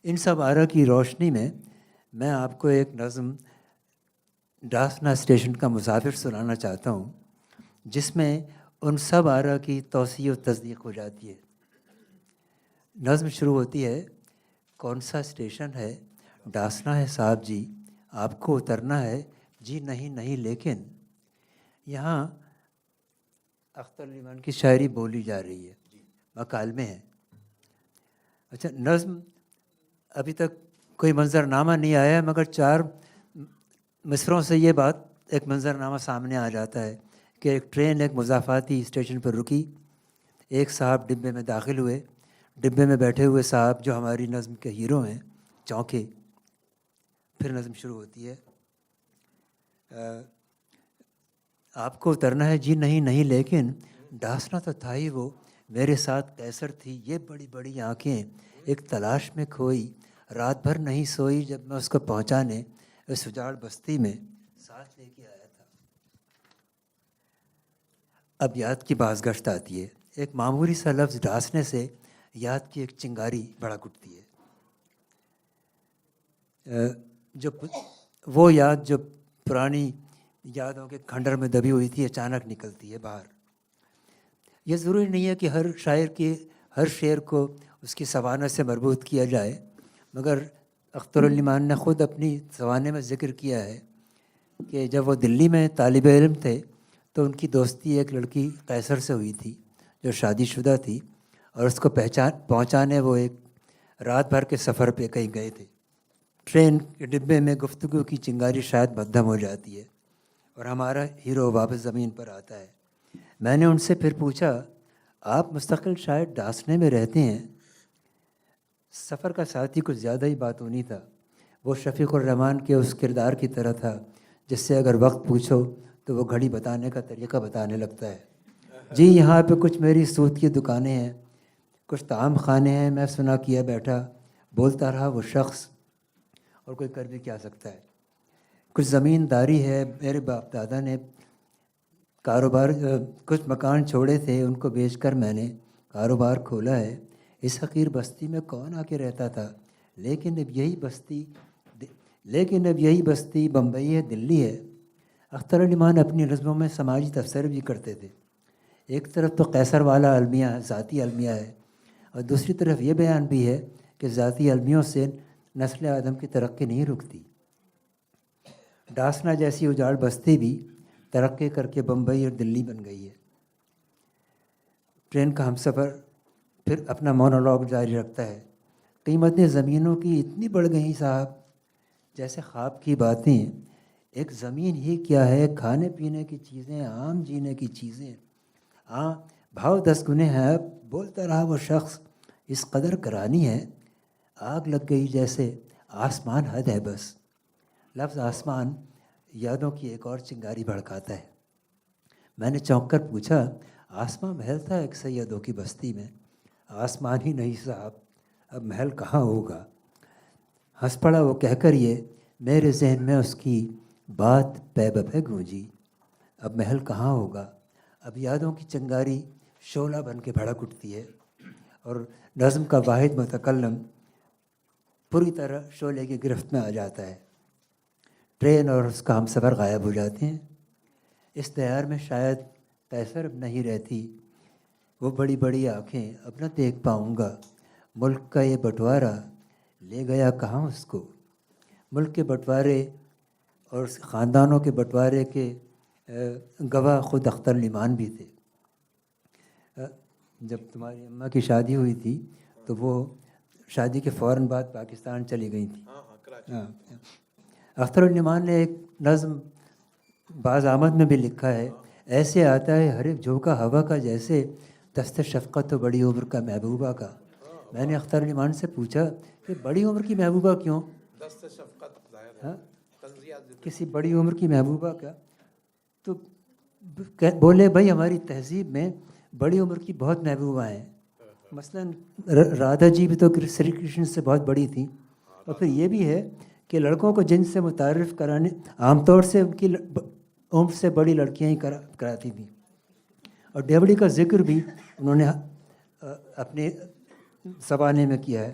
ان سب آرا کی روشنی میں آپ کو ایک نظم ڈاسنا اسٹیشن کا مسافر سنانا چاہتا ہوں، جس میں ان سب آرا کی توسیع و تصدیق ہو جاتی ہے۔ نظم شروع ہوتی ہے، کون سا اسٹیشن ہے؟ ڈاسنا ہے صاحب جی، آپ کو اترنا ہے جی نہیں نہیں، لیکن یہاں اختر علی مان کی شاعری بولی جا رہی ہے، مکالمے ہیں۔ اچھا، نظم ابھی تک کوئی منظرنامہ نہیں آیا، مگر 4 مصروں سے یہ بات ایک منظرنامہ سامنے آ جاتا ہے کہ ایک ٹرین ایک مضافاتی اسٹیشن پر رکی، ایک صاحب ڈبے میں داخل ہوئے، ڈبے میں بیٹھے ہوئے صاحب جو ہماری نظم کے ہیرو ہیں چونکے۔ پھر نظم شروع ہوتی ہے، آپ کو اترنا ہے جی نہیں نہیں، لیکن ڈاسنا تو تھا ہی وہ، میرے ساتھ قیصر تھی یہ بڑی بڑی آنکھیں، ایک تلاش میں کھوئی، رات بھر نہیں سوئی، جب میں اس کو پہنچانے اس اجاڑ بستی میں ساتھ لے کے آیا تھا۔ اب یاد کی بازگشت آتی ہے، ایک معمولی سا لفظ ڈھاسنے سے یاد کی ایک چنگاری بھڑک اٹھتی ہے۔ جو وہ یاد جو پرانی یادوں کے کھنڈر میں دبی ہوئی تھی اچانک نکلتی ہے باہر۔ یہ ضروری نہیں ہے کہ ہر شاعر کی ہر شعر کو اس کی سوانح سے مربوط کیا جائے، مگر اختر علی مان نے خود اپنی سوانح میں ذکر کیا ہے کہ جب وہ دلی میں طالب علم تھے تو ان کی دوستی ایک لڑکی قیصر سے ہوئی تھی جو شادی شدہ تھی، اور اس کو پہنچانے وہ ایک رات بھر کے سفر پہ کہیں گئے تھے۔ ٹرین کے ڈبے میں گفتگو کی چنگاری شاید مدھم ہو جاتی ہے اور ہمارا ہیرو واپس زمین پر آتا ہے۔ میں نے ان سے پھر پوچھا، آپ مستقل شاید ڈاسنے میں رہتے ہیں؟ سفر کا ساتھی کچھ زیادہ ہی باتونی تھا، وہ شفیق الرحمن کے اس کردار کی طرح تھا جس سے اگر وقت پوچھو تو وہ گھڑی بتانے کا طریقہ بتانے لگتا ہے۔ جی یہاں پہ کچھ میری سوت کی دکانیں ہیں، کچھ طعام خانے ہیں، میں سنا کیا بیٹھا، بولتا رہا وہ شخص، اور کوئی کر بھی کیا سکتا ہے۔ کچھ زمینداری ہے، میرے باپ دادا نے کاروبار کچھ مکان چھوڑے تھے، ان کو بیچ کر میں نے کاروبار کھولا ہے۔ اس حقیر بستی میں کون آ کے رہتا تھا، لیکن اب یہی بستی بمبئی ہے، دلی ہے۔ اختر علی مان اپنی نظموں میں سماجی تبصرے بھی کرتے تھے۔ ایک طرف تو قیصر والا المیہ ذاتی المیہ ہے، اور دوسری طرف یہ بیان بھی ہے کہ ذاتی المیوں سے نسل آدم کی ترقی نہیں رکتی۔ ڈاسنا جیسی اجاڑ بستی بھی ترقی کر کے بمبئی اور دلی بن گئی ہے۔ ٹرین کا ہم سفر پھر اپنا مونولوگ جاری رکھتا ہے، قیمتیں زمینوں کی اتنی بڑھ گئیں صاحب، جیسے خواب کی باتیں، ایک زمین ہی کیا ہے، کھانے پینے کی چیزیں، عام جینے کی چیزیں، ہاں بھاؤ 10 گنے ہیں اب، بولتا رہا وہ شخص، اس قدر کرانی ہے، آگ لگ گئی جیسے، آسمان حد ہے بس۔ لفظ آسمان یادوں کی ایک اور چنگاری بھڑکاتا ہے۔ میں نے چونک کر پوچھا، آسمان محل تھا ایک سیدوں کی بستی میں؟ آسمان ہی نہیں صاحب، اب محل کہاں ہوگا۔ ہنس پڑا وہ کہہ کر یہ، میرے ذہن میں اس کی بات پے بپے گونجی، اب محل کہاں ہوگا۔ اب یادوں کی چنگاری شعلہ بن کے بھڑک اٹھتی ہے، اور نظم کا واحد متکلم پوری طرح شعلے کی گرفت میں آ جاتا ہے۔ ٹرین اور اس کا ہم سفر غائب ہو جاتے ہیں۔ اس دیار میں شاید قیصر اب نہیں رہتی، وہ بڑی بڑی آنکھیں اب نہ دیکھ پاؤں گا، ملک کا یہ بٹوارہ لے گیا کہاں اس کو۔ ملک کے بٹوارے اور خاندانوں کے بٹوارے کے گواہ خود اختر علی مان بھی تھے۔ جب تمہاری اماں کی شادی ہوئی تھی تو وہ شادی کے فوراً بعد پاکستان چلی گئی تھیں۔ اختر علی مان نے ایک نظم باز آمد میں بھی لکھا ہے، ایسے آتا ہے ہر ایک جھونکا ہوا کا، جیسے دست شفقت تو بڑی عمر کا محبوبہ کا۔ میں نے اختر علی مان سے پوچھا کہ بڑی عمر کی محبوبہ کیوں؟ دست شفقت ظاہر ہاں ہے کسی بڑی عمر کی محبوبہ کا، تو بولے بھائی ہماری تہذیب میں بڑی عمر کی بہت محبوبہ ہیں، مثلاً رادھا جی بھی تو شری کرشن سے بہت بڑی تھیں، اور پھر یہ بھی ہے کہ لڑکوں کو جن سے متعارف کرانے عام طور سے ان کی عمر سے بڑی لڑکیاں ہی کراتی تھیں۔ اور ڈیوڑی کا ذکر بھی انہوں نے اپنے سوانح میں کیا ہے،